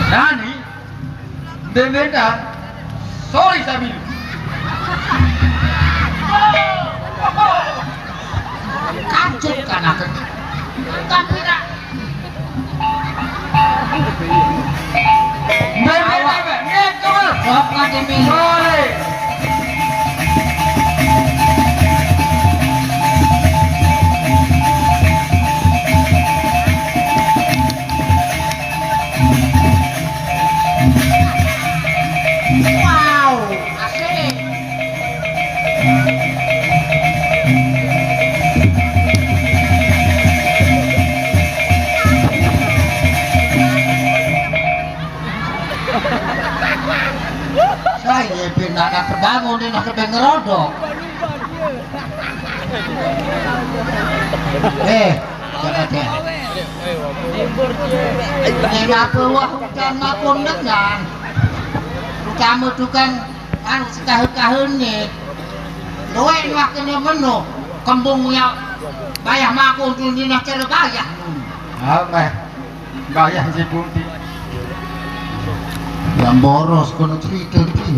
Nani? Bebeda. Sorry Sabilu. Kacut kan aku. Tapi nak. Bebeda. Itu. Bapak demi. Sorry. Saya pindah nak terbangun ini nak ngerodok. Jangan dia. Ini apa wah bukan ngapun dengan. Kamu tu kan anu sekahun-kahun ni. Luai nak kena menu kembungnya bayar maku tu ni nak cara bayar. Apa? Bayar si Bunti. Yang boros kono cerita ni.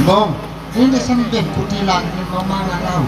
Bom, ini sendiri kutilan ni mana tahu.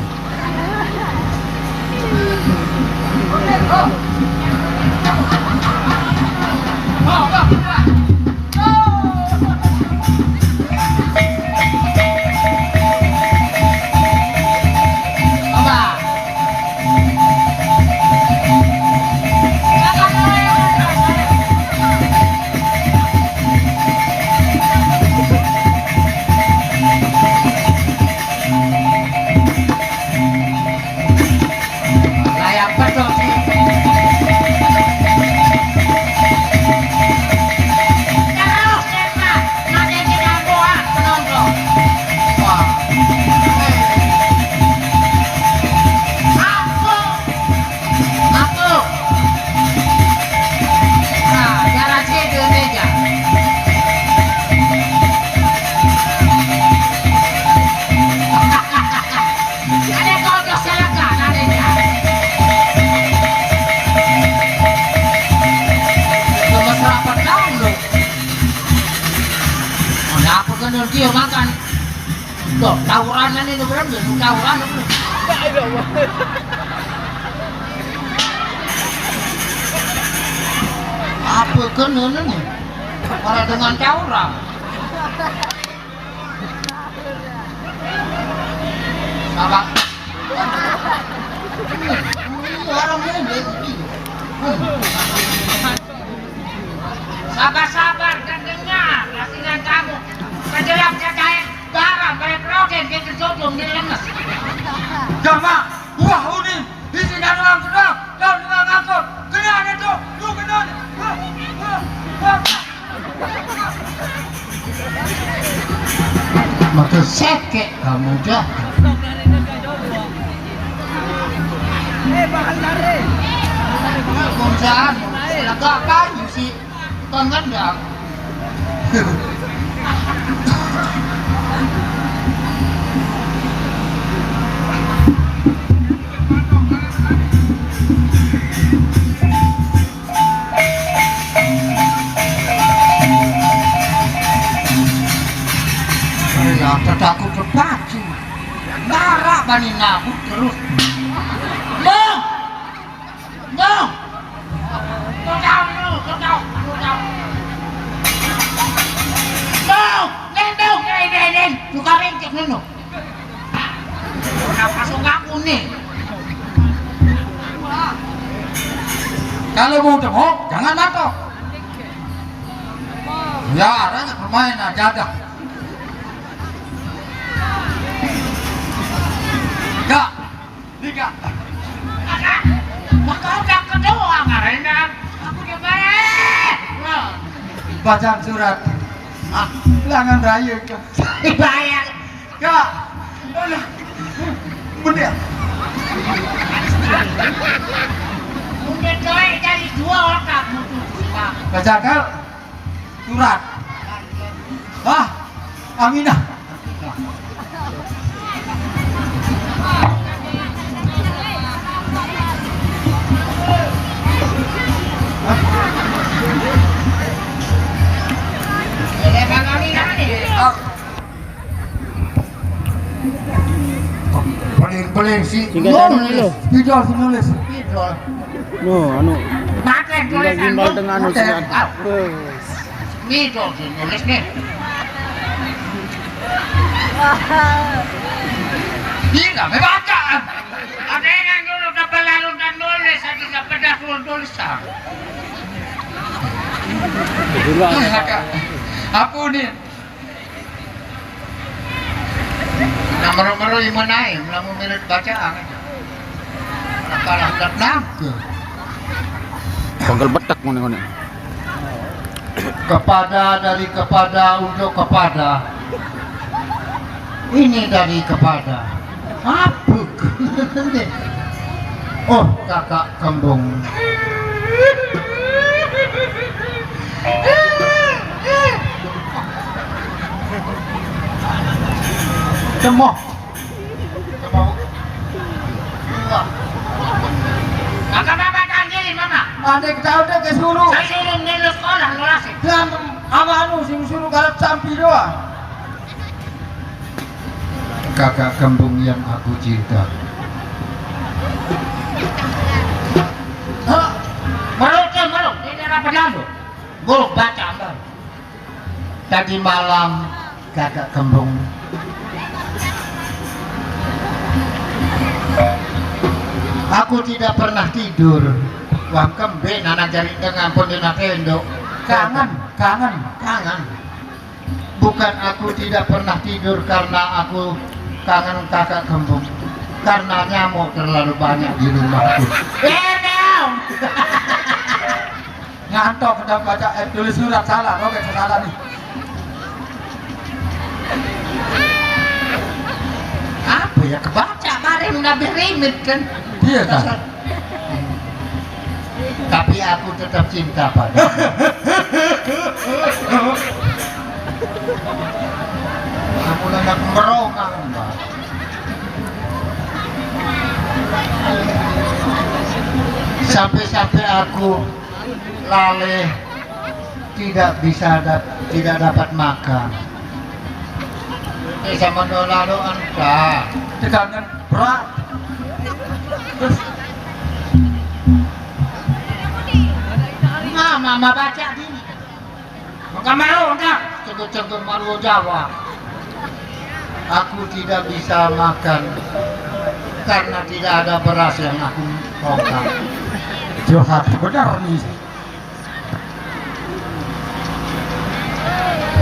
Dia makan. Loh, tawuran ini berapa? Tawuran. Apa kena ni? Orang dengan tawuran. Sabar. Orang ni. Sabar-sabar dan dengar nasihat kamu. Kejelapnya kayak garam, kayak progen, kayak kejodong di lemes. Jama, wah udah, di sini ada orang sedang, daun dengan ngangkut. Kena itu, lu kena. Maka sekek kamu dah. Bahal dari. Kumsaan, agak kayu sih, tenggendang. Takut terpacu, marah bani nabut terus. Bang, bang, kau tahu. Bang, nen, juga rengket neno. Kenapa aku nih? Kalau mau tengok, jangan matok. Ya, ada permainan jaga. Enggak, tiga. Maka udah kedua karena aku dibayar. Baca surat. Langan raya ke. Dibayar. Enggak. Bener. Mungkin coy dari dua orang baca kan surat. Aminah. Paling si Nulis. Idol si nulis. Idol. No, anu. Makan tulisan Gimbal dengan anu sengat. Idol si nulis nih. Gila, membaca. Ada yang dulu dapat lalu dan nulis, ada dapat dahulu tulisan. Aku nih. Nomor-nomor yang mana ya? Melamu milik bacaan. Kalah tak nangke. Pegel betak ngene-ngene. Kepada dari kepada untuk kepada. Ini dari kepada. Apa? Oh, kakak kembung. Cemoh. Cemoh. Kakak bapak kanjil mana? Ada kita udah ke suruh. Saya suruh nilai sekolah ngelasi. Dan ama anu sing suruh kalau campi doang. Kakak kembung yang aku cinta. Maruk. Ini daerah Pedando. Buruk baca mbak. Tadi malam kakak kembung. Aku tidak pernah tidur. Wah kembe nana jari dengan pun di tendo. Kangen. Bukan aku tidak pernah tidur karena aku kangen kakak kembung. Karena nyamuk terlalu banyak di rumahku. Ngantok sedang baca tulis surat salah, oke salah nih. Apa ya kebaca bareng nabi rimit kan? Iya kan? Tapi aku tetap cinta padamu. Aku nak merongang, Mbak. Sampai-sampai aku laleh tidak dapat makan. Sama lalu anta Tegangan berat. Mama baca gini. Maka mau nak cengkur malu Jawa. Aku tidak bisa makan karena tidak ada beras yang aku makan. Johat benar nih.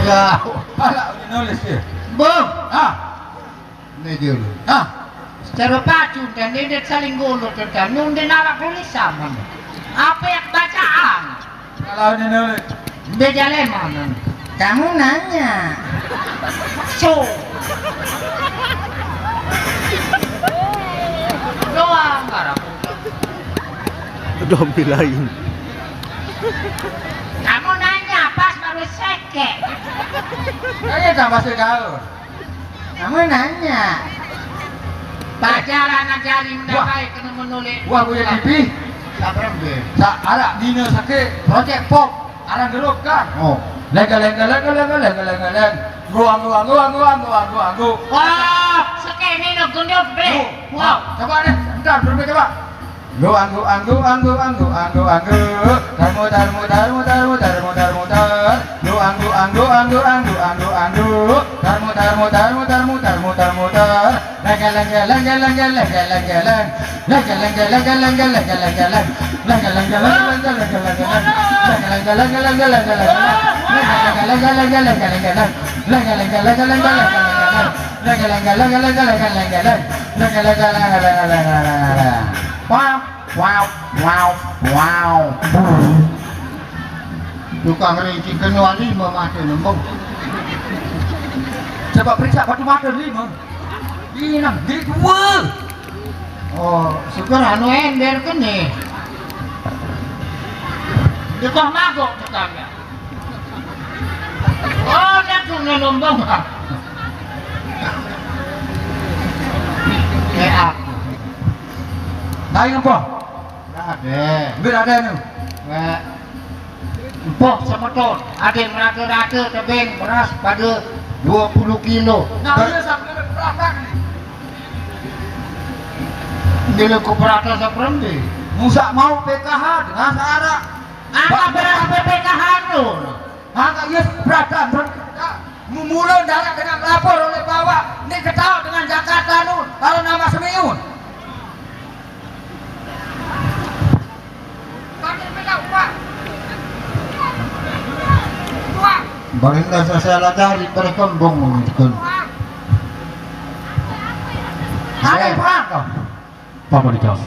Ya, Malah nulis ya. bom. Ini dulu. Secara pacu dan ini saling gulung dan nyundin awak tulisan. Apa yang bacaan? Kalau ini nulis. Beda lemon. Kamu nanya. So. Doang karang. Udah bilain. Kamu nanya pas baru seke. Kayaknya tambah sekali. Kamu nanya. Pacaran ajari mendapai kena menulis. Wah, gue TV. Sabar be. Ada dino sakit project pop. Arang geruk kan. Oh. Leng. Gua. Wah, seke ini nak gendut be. Wow. Coba deh, bentar, coba. Anggu. Wow. Tukang rinci kenal 5 mata nembong. Coba periksa batu mata 5. Ini nang di 2. Oh, syukur anu ender kan nih. Di kau magok tukangnya. Oh, dia tuh nembong. Aku. Tahu apa? Ada. Berada nih. Empok sama ton. Ada yang merata-rata tebing beras pada 20 kilo. Nah, dia sampai berapa nih? Nilai keberatan seperti Musa mau PKH dengan syarat. apa berapa PKH itu? Maka yes berada memulai dalam dengan lapor oleh bawah. Ini ketahui dengan Jakarta nu kalau nama Semiun. Baginda saya lagi berkembang mungkin. Ada perang kau. Papa dijawab.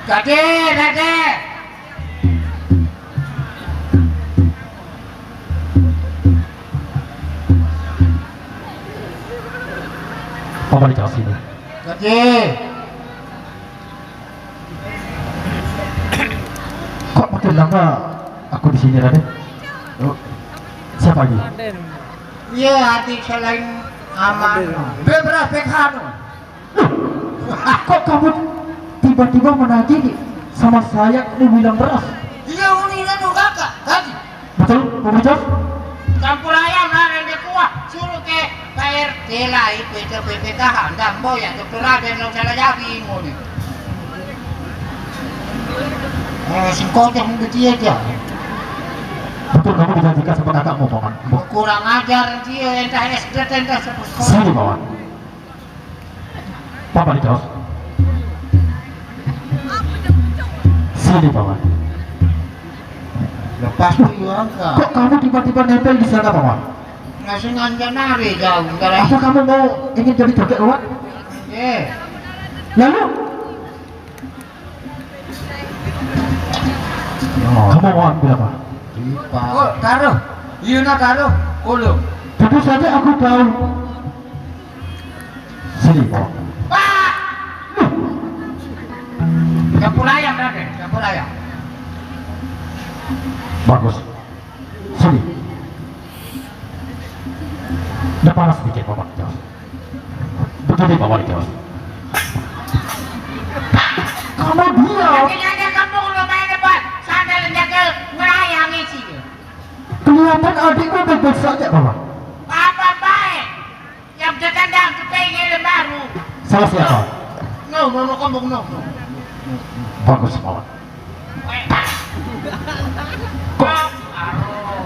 Kade. Papa dijawab sini. Kade. Kok makin lama aku di sini, Raden? Oh, siapa lagi? Iya hati selain aman. Beberapa PKH nu. Kok kamu tiba-tiba menagih sama saya kamu bilang beras? Iya uninya nu kakak. Tadi Betul, Papa dijawab? campur ayam lah yang kuah. Suruh ke PRT lah itu BPKH. Ndang boy ya dokter Raden lo salah jadi ngoni. Singkotnya mungkin dia aja. Betul, kamu dijanjikan sama kakakmu, Paman. Kurang ajar dia entah SD entah sekolah. Sini, Paman. Papa dijawab. Sini, Paman. Lepas itu angka. Kok kamu tiba-tiba nempel di sana, Paman? Ngasih nganja nari jauh. Apa kamu mau ingin jadi joget luar? Lalu? Kamu mau ambil apa? Oh, taruh. Iya nak taruh. Ulu. Tentu saja aku tahu. Sini, Paman. Pak! Campur ayam Raden, campur ayam. Bagus. Sini. Udah panas sedikit, Paman dijawab. Betul nih, Paman dijawab. Kamu diam. Jaga kampung lo main depan. Sandal jaga melayang isi. Kelihatan adikku baik-baik saja, Paman. Apa baik? Yang terkadang kepengen baru. Salah siapa? No, kampung no. Bagus, Paman.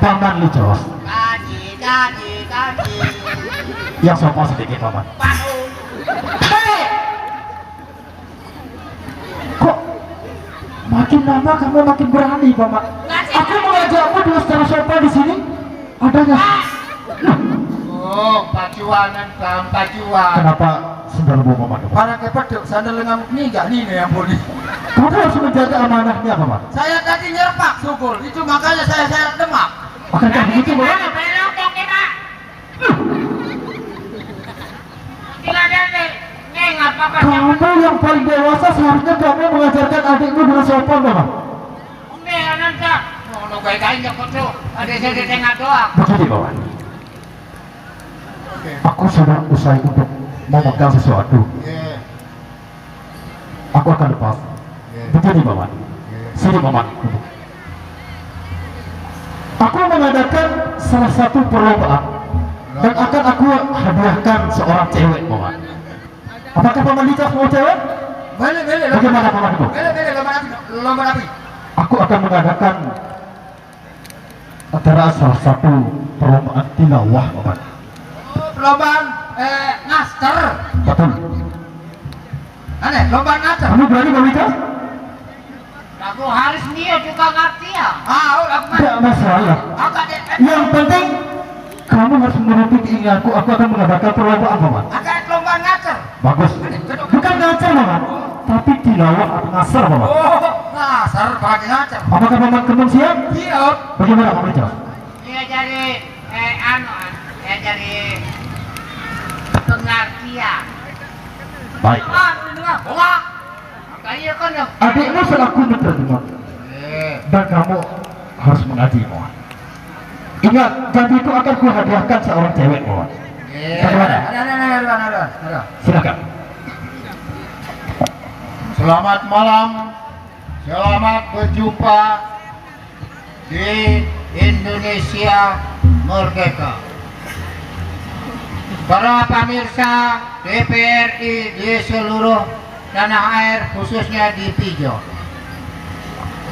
Paman dijawab. Kaji. Yang sopan sedikit, Paman. Baru. Kok makin lama kamu makin berani, Paman? Aku mengajakmu dengan secara sopan di sini. Adanya. Oh, pacuanan bang, pacuan. Kenapa sendalmu, Paman? Para kepeduk sandal lengan ini enggak nih yang boleh. Kamu harus menjaga amanahnya, Paman. Saya tadi nyerpak syukur. Itu makanya saya demak. Akankah begitu, Paman? Belok dong kita. Tidak ada ngapa Kamu yang paling dewasa, seharusnya kamu mengajarkan adikmu dengan sopan, Paman. nanti. No kain kok tuh. Ada saya tengah doang. Begini, Paman. Aku sudah usai untuk memegang sesuatu. Aku akan lepas. Begini, Paman. Sini, Paman. Aku mengadakan salah satu perlombaan dan akan aku hadiahkan seorang cewek, Paman. Apakah Paman Dicas mau cewek? Boleh. Bagaimana, Paman itu? Boleh lomba api. Aku akan mengadakan acara salah satu perlombaan tilawah, Paman. Lombaan ngaster. Betul. Aneh, lombaan ngaster. Kamu berani, Paman Dicas? Aku harus dia juga ngerti ya. Aku Tidak masalah. Yang penting kamu harus menuruti keinginanku. Aku akan mengadakan perlombaan, Paman. akan lombaan ngaster. Bagus. Bukan ngacer, Paman, tapi tilawah atau ngasar, Paman. Oh, ngaster pakai ngacer. Apakah Paman kembang siap? Siap. Bagaimana, Paman Dicas? Dia jadi dia jadi pengertian. Baik. Bola. Kayak kan ya. Adikmu selaku menerima dan kamu harus mengaji, Paman. Ingat, janji itu akan kuhadiahkan seorang cewek, Paman. Bagaimana? Ada. Silakan. Selamat malam. Selamat berjumpa di Indonesia Merdeka. para pemirsa DPRI di seluruh tanah air khususnya di Pijo.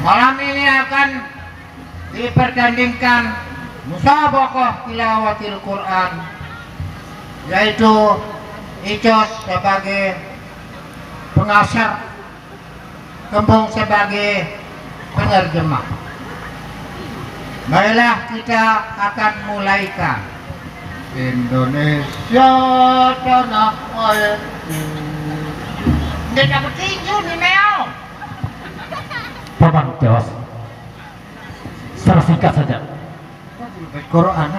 Malam ini akan dipertandingkan musabaqah tilawatil Quran, yaitu Icos sebagai pengasar, Kembung sebagai penerjemah. Baiklah, kita akan mulaikan. Indonesia tanah airku. Dia dapat tinju nih Meo. Paman Jawas, secara singkat saja. Quran.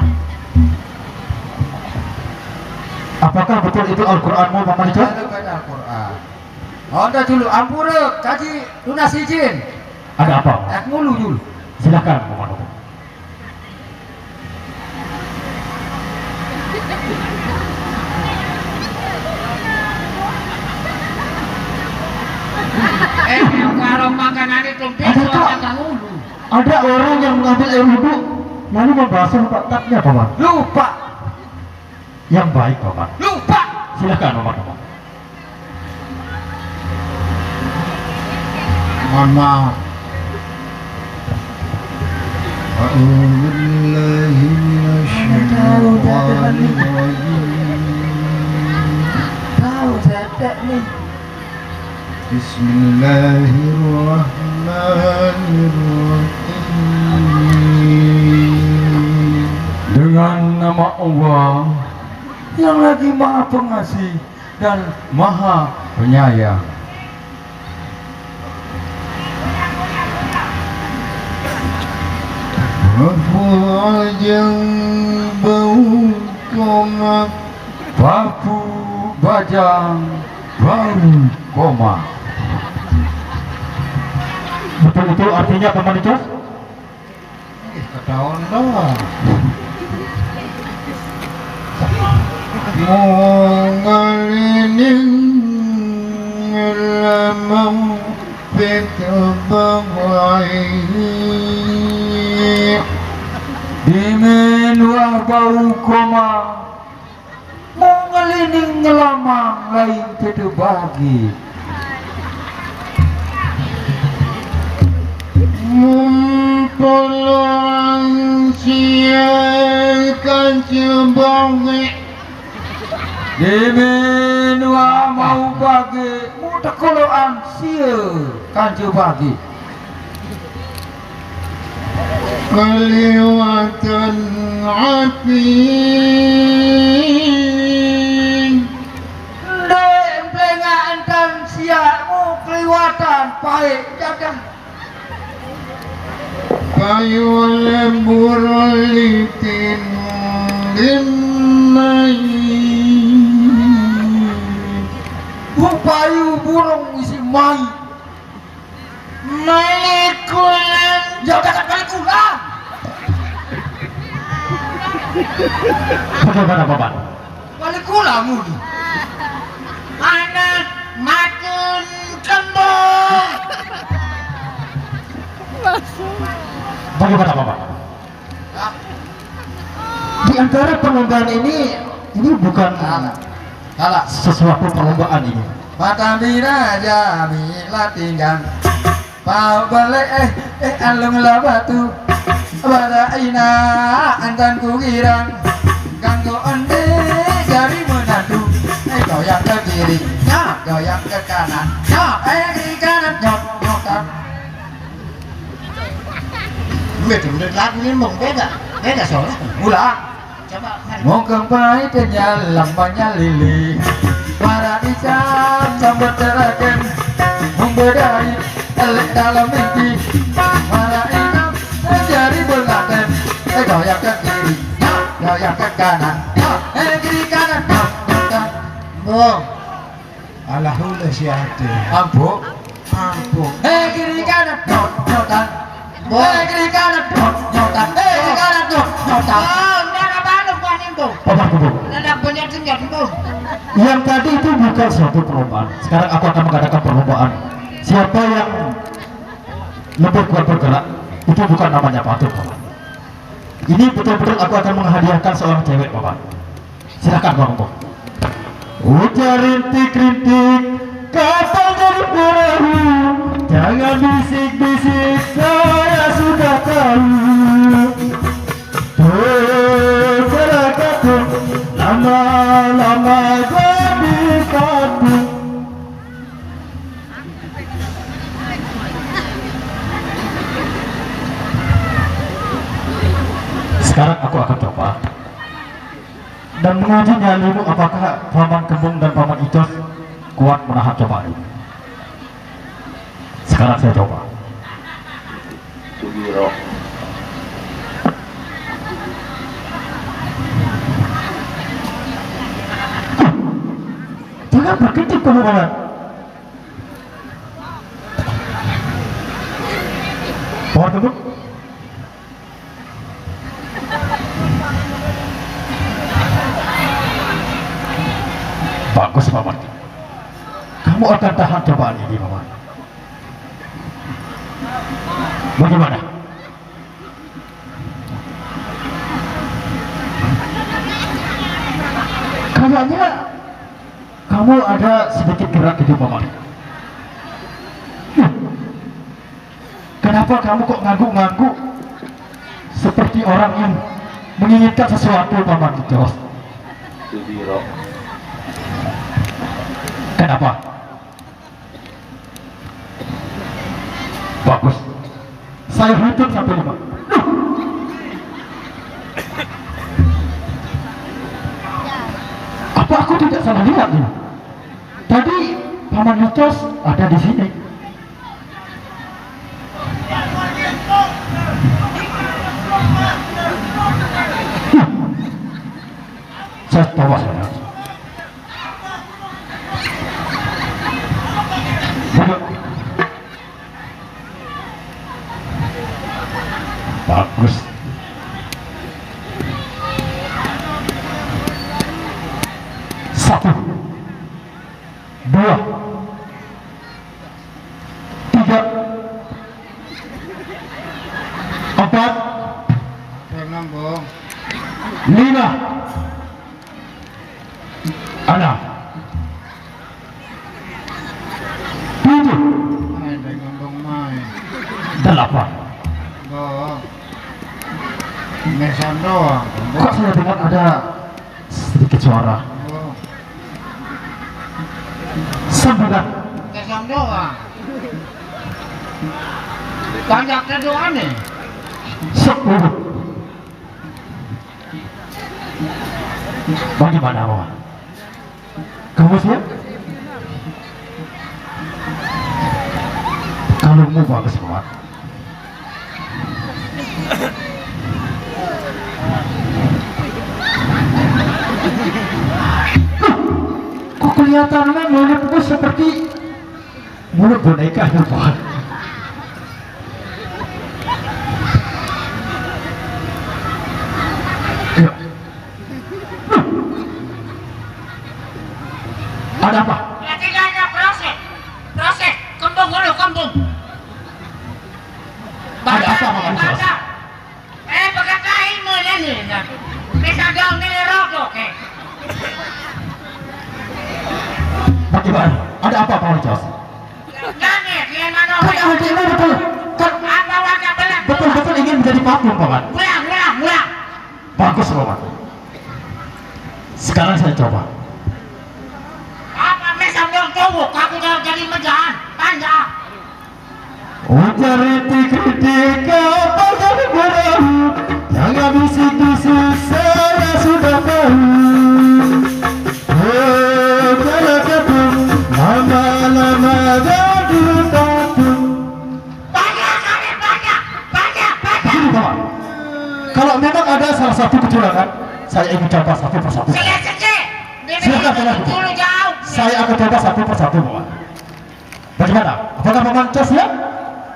Apakah betul itu Al-Quranmu, Paman Jawas? Al-Quran. Oh, dah dulu ampura kaji lunas izin. Ada apa? Mulu dulu. Silakan, Paman. Kalau makanan itu Ada orang yang mengambil air wudhu lalu membasuh pantatnya, Paman. Lupa. Yang baik, Paman. Lupa. Silakan, Paman. Mohon maaf. Tahu saya nih. Bismillahirrahmanirrahim. Dengan nama Allah yang lagi Maha Pengasih dan Maha Penyayang. Papu bajang baru koma. Betul itu artinya, Paman Icos? Ketahuan doang. Mengeliling lemau petebawai Dimenuah bau koma mengeliling ngelamang lain tidak bagi Mempelong siakan cebangi Dimenuah mau bagi muda koloan sia kanju bagi kelewatan api Demplengan dan siakmu kelewatan baik jadang kayu lembur litin dimai payu burung isi mai malikulan jauh dekat malikulan. Bagaimana, Bapak? malikulan mulu Anak makan kembung. Bagaimana, Bapak? Di antara perlombaan ini bukan salah sesuatu perlombaan ini. Patambira jamila tinggang Pau balik alung labatu Baraina antan kukirang Ganggu onde jari menantu goyang ke kiri nyok goyang ke kanan nyok kiri kanan nyok nyokan Udah lagu ini mong beda soalnya. Ulang Coba mari. mau kembali penyal lambanya lili para isam sambut terakhir membedai elek dalam mimpi para isam jari berlaten goyang ke kiri goyang ke kanan kiri kanan nyok Bung. Alhamdulillah siate. ampun Ampun. kiri kanan nyokan kiri kanan nyokan kiri kanan nyokan Udah apa bukan itu? Bapak Bung, Udah banyak tinggal Bung. yang tadi itu bukan suatu perlombaan. Sekarang aku akan mengadakan perlombaan. Siapa yang lebih kuat bergerak, itu bukan namanya patut, Bapak. Ini betul-betul aku akan menghadiahkan seorang cewek, Bapak. Silakan Pak Kembung. Ujar rintik-rintik kapal jadi perahu, jangan bisik-bisik saya sudah tahu. Masyarakat lama-lama jadi satu. Sekarang aku akan coba dan menguji nyalimu apakah Paman Kembung dan Paman Icos kuat menahan cobaan ini. Sekarang saya coba. Sugiro. Jangan berkedip kamu Paman. Paman Kembung. Bagus Paman. Kamu akan tahan cobaan ini Paman. Bagaimana? Kayaknya kamu ada sedikit gerak gitu Paman. Kenapa kamu kok ngangguk-ngangguk seperti orang yang menginginkan sesuatu Paman Icos? Sugiro. Kenapa? Bagus. Saya hitung sampai 5. Apa aku tidak salah lihat nih? Tadi Paman Icos ada di sini. Saya tahu saja. Bagus. Satu, dua, tiga, empat, lima, enam, tujuh, delapan. Mesan doang. Kok saya dengar ada sedikit suara? 9. Mesan doang. Banyaknya doang nih. 10. Bagaimana Paman? Kamu siap? Kalungmu bagus Paman. Kok kelihatannya mulutmu seperti mulut boneka Paman? Ayo. Ada apa? Ya tidak ada proses. Kembung dulu, kembung. Ada apa Paman Icos? Pagkakain mo na nila. Bisa daw niliroko eh. Bagaimana? Ada apa Paman Icos? Langit, yan ano. Kan ahli ini betul. Kan Bawa ka pala. betul-betul ingin menjadi patung Paman. Mulang. Bagus Paman. Sekarang saya coba. Apa mesam dong tubuh? Aku daw jadi mejahan. Panjang. Ujar kritik kapal jadi perahu, jangan bisik-bisik saya sudah tahu. Masyarakat lama-lama jadi satu. Banyak. Begini Paman, kalau memang ada salah satu kecurangan, saya ingin coba satu persatu. Sige. Silakan, silakan. Dulu jauh. Saya akan coba satu persatu Paman. Bagaimana? Apakah Paman Icos siap?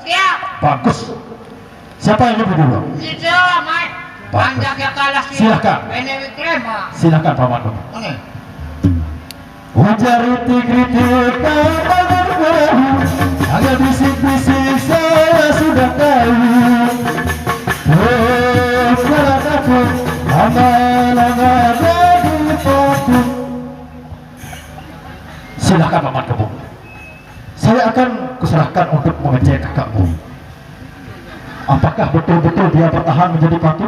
Siap. Bagus. Siapa yang lebih dulu? Gitu, Mai. Panjang ya kalah sih. Silakan. Benewi krema. Silakan Paman. Ini. Ujar kritik kapal jadi perahu, agak bisik-bisik saya sudah tahu. Masyarakat lama-lama jadi Silakan Paman Kembung. Saya akan kuserahkan untuk mengecek kakakmu. Apakah betul-betul dia bertahan menjadi patut?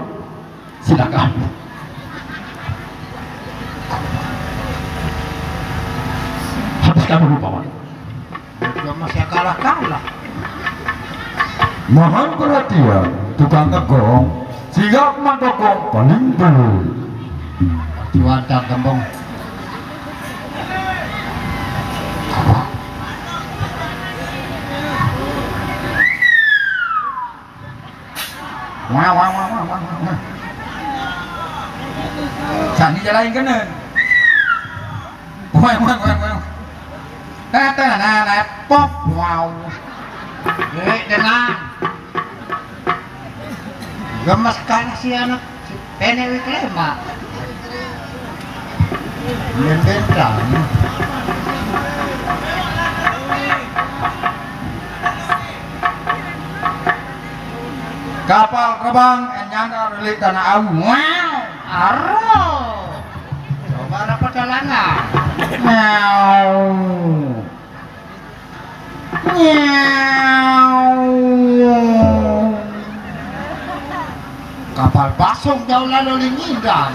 Silakan. Habiskan dulu Paman. Dia masih kalah. Mohon perhatian, tukang kegong. Siap mantokong paling belum. Cuaca Gembong. Wah. Sani jalain kena. Wah. Nah, pop, wow. Dengan gemes kan si anak penewi klema. Membentang. Kapal terbang enyana relik tanah awu. Wow. Aro. Coba ada perjalanan. Kapal pasung jauh lalu lingidang.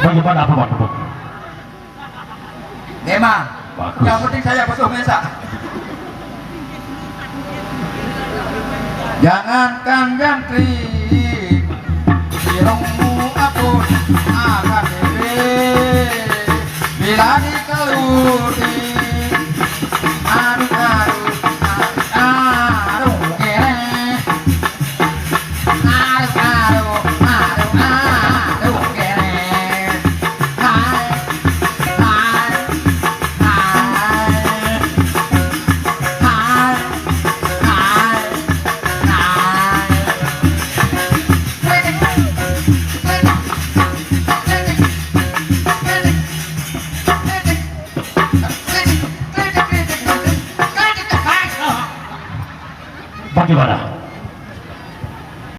Bagaimana Paman Kembung? Memang. Bagus. Yang penting saya basuh mesa. Jangankan gantri, sirongmu aku akan